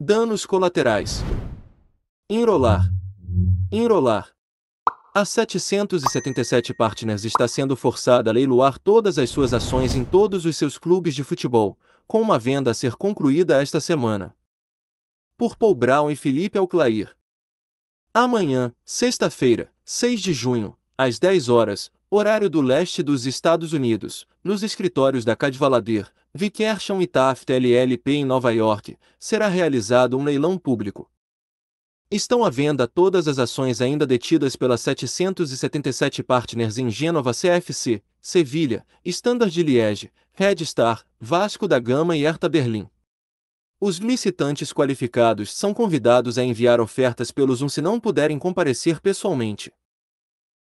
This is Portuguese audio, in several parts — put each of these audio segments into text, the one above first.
Danos colaterais. Enrolar. Enrolar. A 777 Partners está sendo forçada a leiloar todas as suas ações em todos os seus clubes de futebol, com uma venda a ser concluída esta semana. Por Paul Brown e Felipe Auclair. Amanhã, sexta-feira, 6 de junho, às 10 horas, horário do leste dos Estados Unidos, nos escritórios da Cadwalader, Vickersham e Taft LLP em Nova York, será realizado um leilão público. Estão à venda todas as ações ainda detidas pela 777 Partners em Gênova CFC, Sevilha, Standard de Liège, Red Star, Vasco da Gama e Hertha Berlim. Os licitantes qualificados são convidados a enviar ofertas pelo Zoom se não puderem comparecer pessoalmente.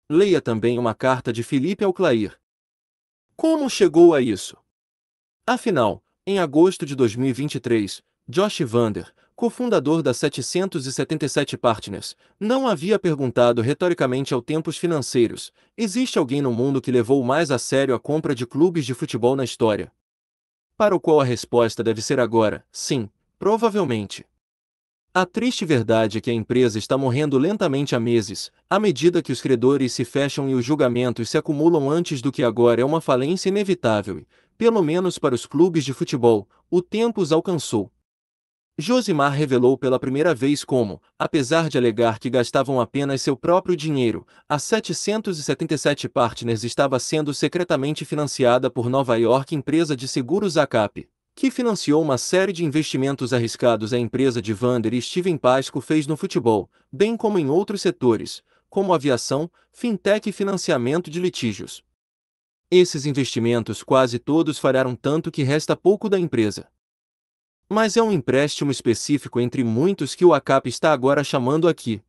Leia também uma carta de Felipe Auclair. Como chegou a isso? Afinal, em agosto de 2023, Josh Vander, cofundador da 777 Partners, não havia perguntado retoricamente ao Tempos Financeiros: existe alguém no mundo que levou mais a sério a compra de clubes de futebol na história? Para o qual a resposta deve ser agora: sim, provavelmente. A triste verdade é que a empresa está morrendo lentamente há meses, à medida que os credores se fecham e os julgamentos se acumulam antes do que agora é uma falência inevitável e, pelo menos para os clubes de futebol, o tempo os alcançou. Josimar revelou pela primeira vez como, apesar de alegar que gastavam apenas seu próprio dinheiro, a 777 Partners estava sendo secretamente financiada por Nova York empresa de seguros ACAP, que financiou uma série de investimentos arriscados a empresa de Vander e Steven Pasco fez no futebol, bem como em outros setores, como aviação, fintech e financiamento de litígios. Esses investimentos quase todos falharam tanto que resta pouco da empresa. Mas é um empréstimo específico entre muitos que o ACAP está agora chamando aqui.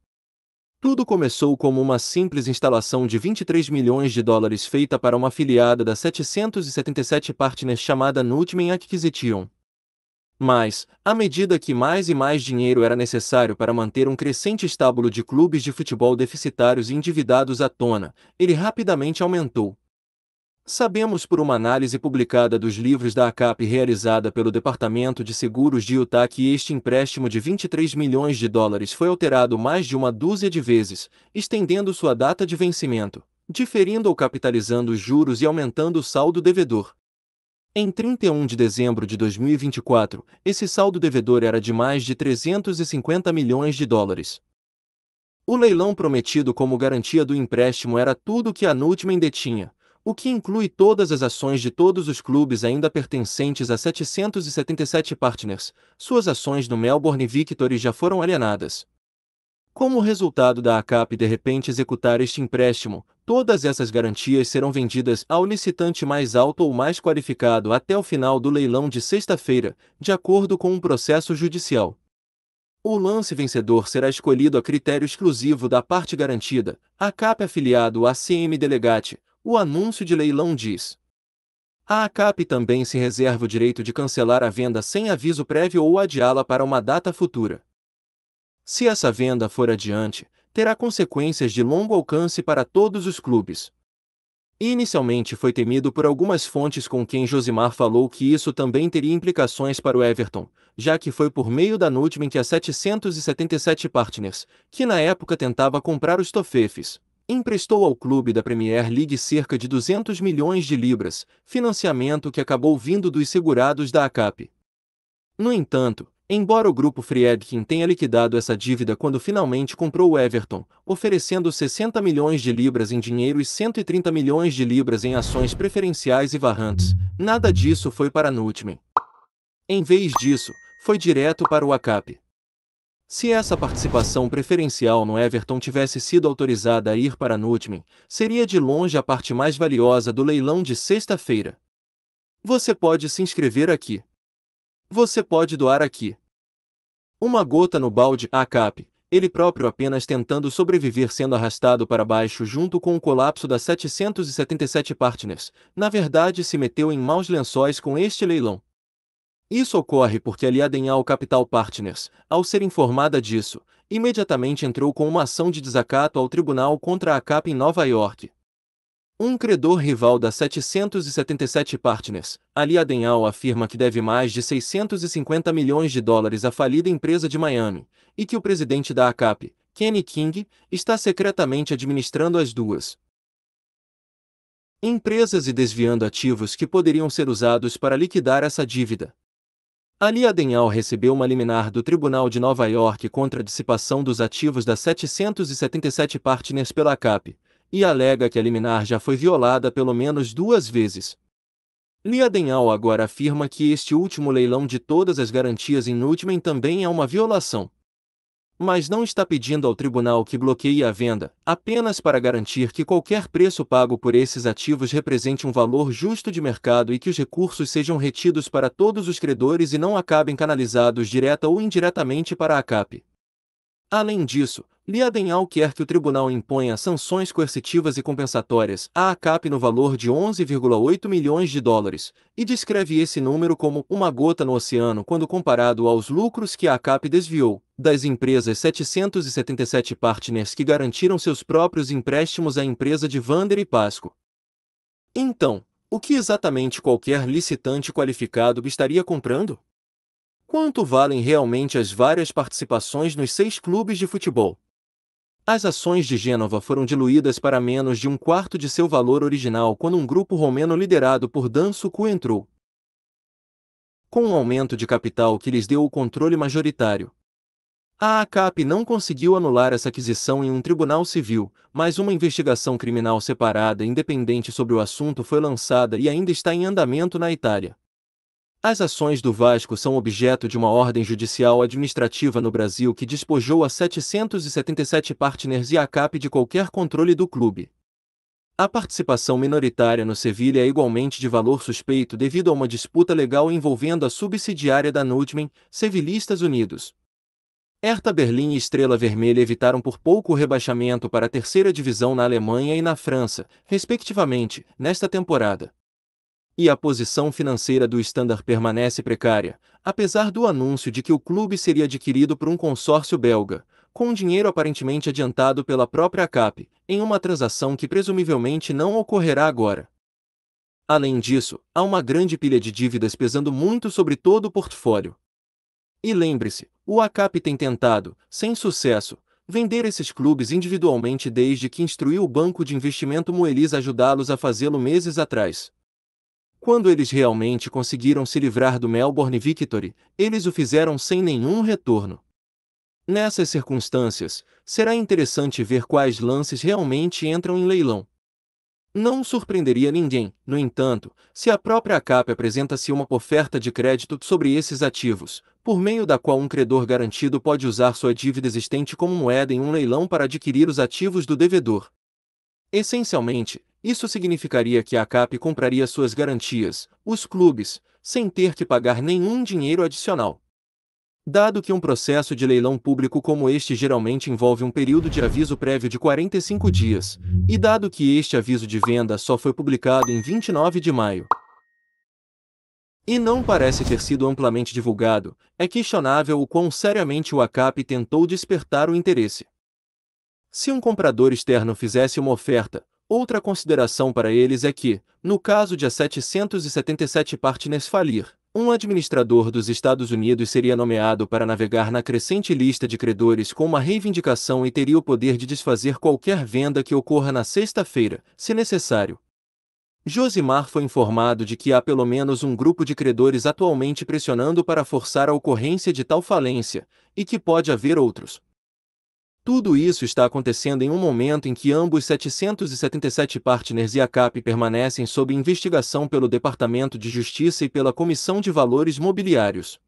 Tudo começou como uma simples instalação de 23 milhões de dólares feita para uma afiliada da 777 Partners chamada Nutman Acquisition. Mas, à medida que mais e mais dinheiro era necessário para manter um crescente estábulo de clubes de futebol deficitários e endividados à tona, ele rapidamente aumentou. Sabemos por uma análise publicada dos livros da ACAP realizada pelo Departamento de Seguros de Utah que este empréstimo de 23 milhões de dólares foi alterado mais de uma dúzia de vezes, estendendo sua data de vencimento, diferindo ou capitalizando os juros e aumentando o saldo devedor. Em 31 de dezembro de 2024, esse saldo devedor era de mais de 350 milhões de dólares. O leilão prometido como garantia do empréstimo era tudo o que a Nutman detinha, o que inclui todas as ações de todos os clubes ainda pertencentes a 777 Partners. Suas ações no Melbourne Victory já foram alienadas. Como resultado da ACAP de repente executar este empréstimo, todas essas garantias serão vendidas ao licitante mais alto ou mais qualificado até o final do leilão de sexta-feira, de acordo com um processo judicial. O lance vencedor será escolhido a critério exclusivo da parte garantida, ACAP afiliado à CM Delegate. O anúncio de leilão diz. A ACAP também se reserva o direito de cancelar a venda sem aviso prévio ou adiá-la para uma data futura. Se essa venda for adiante, terá consequências de longo alcance para todos os clubes. Inicialmente foi temido por algumas fontes com quem Josimar falou que isso também teria implicações para o Everton, já que foi por meio da Nutman que a 777 Partners, que na época tentava comprar os Toffees, emprestou ao clube da Premier League cerca de 200 milhões de libras, financiamento que acabou vindo dos segurados da ACAP. No entanto, embora o grupo Friedkin tenha liquidado essa dívida quando finalmente comprou o Everton, oferecendo 60 milhões de libras em dinheiro e 130 milhões de libras em ações preferenciais e warrants, nada disso foi para a Nutman. Em vez disso, foi direto para o ACAP. Se essa participação preferencial no Everton tivesse sido autorizada a ir para a Nutman, seria de longe a parte mais valiosa do leilão de sexta-feira. Você pode se inscrever aqui. Você pode doar aqui. Uma gota no balde, ACAP, ele próprio apenas tentando sobreviver sendo arrastado para baixo junto com o colapso das 777 Partners, na verdade se meteu em maus lençóis com este leilão. Isso ocorre porque a Liadenhall Capital Partners, ao ser informada disso, imediatamente entrou com uma ação de desacato ao tribunal contra a ACAP em Nova York. Um credor rival da 777 Partners, Ali Adenauer, afirma que deve mais de 650 milhões de dólares à falida empresa de Miami, e que o presidente da ACAP, Kenny King, está secretamente administrando as duas empresas e desviando ativos que poderiam ser usados para liquidar essa dívida. Ali Adenauer recebeu uma liminar do Tribunal de Nova York contra a dissipação dos ativos da 777 Partners pela ACAP, e alega que a liminar já foi violada pelo menos 2 vezes. Lee Adenauer agora afirma que este último leilão de todas as garantias em Nutman também é uma violação. Mas não está pedindo ao tribunal que bloqueie a venda, apenas para garantir que qualquer preço pago por esses ativos represente um valor justo de mercado e que os recursos sejam retidos para todos os credores e não acabem canalizados direta ou indiretamente para a ACAP. Além disso, Lee Adenauer quer que o tribunal imponha sanções coercitivas e compensatórias à ACAP no valor de 11,8 milhões de dólares, e descreve esse número como uma gota no oceano quando comparado aos lucros que a ACAP desviou das empresas 777 Partners que garantiram seus próprios empréstimos à empresa de Vander e Pasco. Então, o que exatamente qualquer licitante qualificado estaria comprando? Quanto valem realmente as várias participações nos 6 clubes de futebol? As ações de Gênova foram diluídas para menos de um quarto de seu valor original quando um grupo romeno liderado por Dan Succo entrou com um aumento de capital que lhes deu o controle majoritário. A ACAP não conseguiu anular essa aquisição em um tribunal civil, mas uma investigação criminal separada e independente sobre o assunto foi lançada e ainda está em andamento na Itália. As ações do Vasco são objeto de uma ordem judicial administrativa no Brasil que despojou a 777 Partners e a ACAP de qualquer controle do clube. A participação minoritária no Sevilha é igualmente de valor suspeito devido a uma disputa legal envolvendo a subsidiária da Nutman, Sevillistas Unidos. Hertha Berlim e Estrela Vermelha evitaram por pouco o rebaixamento para a terceira divisão na Alemanha e na França, respectivamente, nesta temporada. E a posição financeira do Standard permanece precária, apesar do anúncio de que o clube seria adquirido por um consórcio belga, com dinheiro aparentemente adiantado pela própria ACAP, em uma transação que presumivelmente não ocorrerá agora. Além disso, há uma grande pilha de dívidas pesando muito sobre todo o portfólio. E lembre-se, o ACAP tem tentado, sem sucesso, vender esses clubes individualmente desde que instruiu o banco de investimento Moelis a ajudá-los a fazê-lo meses atrás. Quando eles realmente conseguiram se livrar do Melbourne Victory, eles o fizeram sem nenhum retorno. Nessas circunstâncias, será interessante ver quais lances realmente entram em leilão. Não surpreenderia ninguém, no entanto, se a própria ACAP apresenta-se uma oferta de crédito sobre esses ativos, por meio da qual um credor garantido pode usar sua dívida existente como moeda em um leilão para adquirir os ativos do devedor. Essencialmente, isso significaria que a ACAP compraria suas garantias, os clubes, sem ter que pagar nenhum dinheiro adicional. Dado que um processo de leilão público como este geralmente envolve um período de aviso prévio de 45 dias, e dado que este aviso de venda só foi publicado em 29 de maio, e não parece ter sido amplamente divulgado, é questionável o quão seriamente o ACAP tentou despertar o interesse. Se um comprador externo fizesse uma oferta, outra consideração para eles é que, no caso de a 777 Partners falir, um administrador dos Estados Unidos seria nomeado para navegar na crescente lista de credores com uma reivindicação e teria o poder de desfazer qualquer venda que ocorra na sexta-feira, se necessário. Josimar foi informado de que há pelo menos um grupo de credores atualmente pressionando para forçar a ocorrência de tal falência, e que pode haver outros. Tudo isso está acontecendo em um momento em que ambos 777 Partners e a ACAP permanecem sob investigação pelo Departamento de Justiça e pela Comissão de Valores Mobiliários.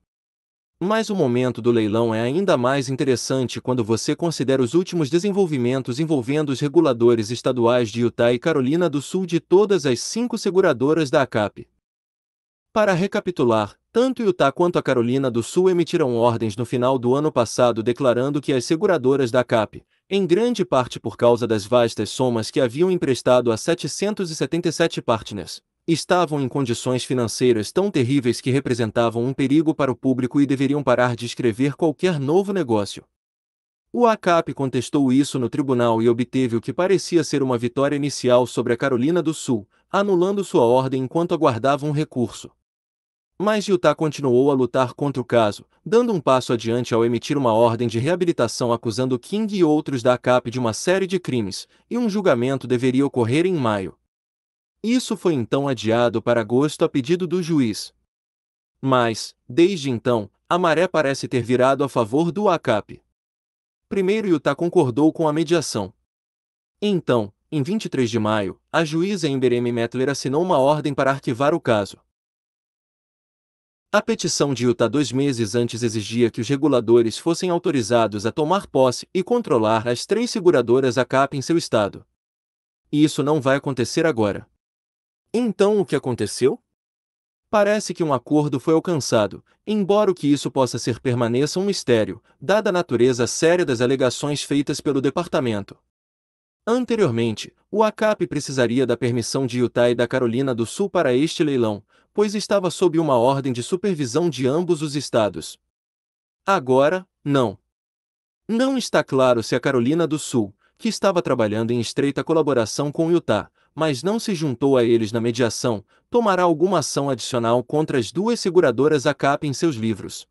Mas o momento do leilão é ainda mais interessante quando você considera os últimos desenvolvimentos envolvendo os reguladores estaduais de Utah e Carolina do Sul de todas as 5 seguradoras da ACAP. Para recapitular, tanto Utah quanto a Carolina do Sul emitiram ordens no final do ano passado declarando que as seguradoras da ACAP, em grande parte por causa das vastas somas que haviam emprestado a 777 Partners, estavam em condições financeiras tão terríveis que representavam um perigo para o público e deveriam parar de escrever qualquer novo negócio. O ACAP contestou isso no tribunal e obteve o que parecia ser uma vitória inicial sobre a Carolina do Sul, anulando sua ordem enquanto aguardava um recurso. Mas Utah continuou a lutar contra o caso, dando um passo adiante ao emitir uma ordem de reabilitação acusando King e outros da ACAP de uma série de crimes, e um julgamento deveria ocorrer em maio. Isso foi então adiado para agosto a pedido do juiz. Mas, desde então, a maré parece ter virado a favor do ACAP. Primeiro Utah concordou com a mediação. Então, em 23 de maio, a juíza Amber M. Mettler assinou uma ordem para arquivar o caso. A petição de Utah 2 meses antes exigia que os reguladores fossem autorizados a tomar posse e controlar as 3 seguradoras ACAP em seu estado. E isso não vai acontecer agora. Então o que aconteceu? Parece que um acordo foi alcançado, embora o que isso possa ser permaneça um mistério, dada a natureza séria das alegações feitas pelo departamento. Anteriormente, o ACAP precisaria da permissão de Utah e da Carolina do Sul para este leilão, pois estava sob uma ordem de supervisão de ambos os estados. Agora, não. Não está claro se a Carolina do Sul, que estava trabalhando em estreita colaboração com Utah, mas não se juntou a eles na mediação, tomará alguma ação adicional contra as 2 seguradoras ACAP em seus livros.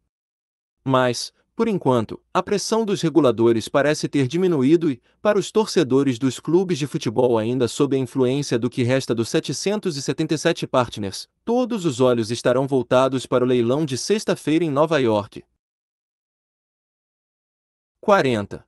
Mas, por enquanto, a pressão dos reguladores parece ter diminuído e, para os torcedores dos clubes de futebol ainda sob a influência do que resta dos 777 partners, todos os olhos estarão voltados para o leilão de sexta-feira em Nova York. 40.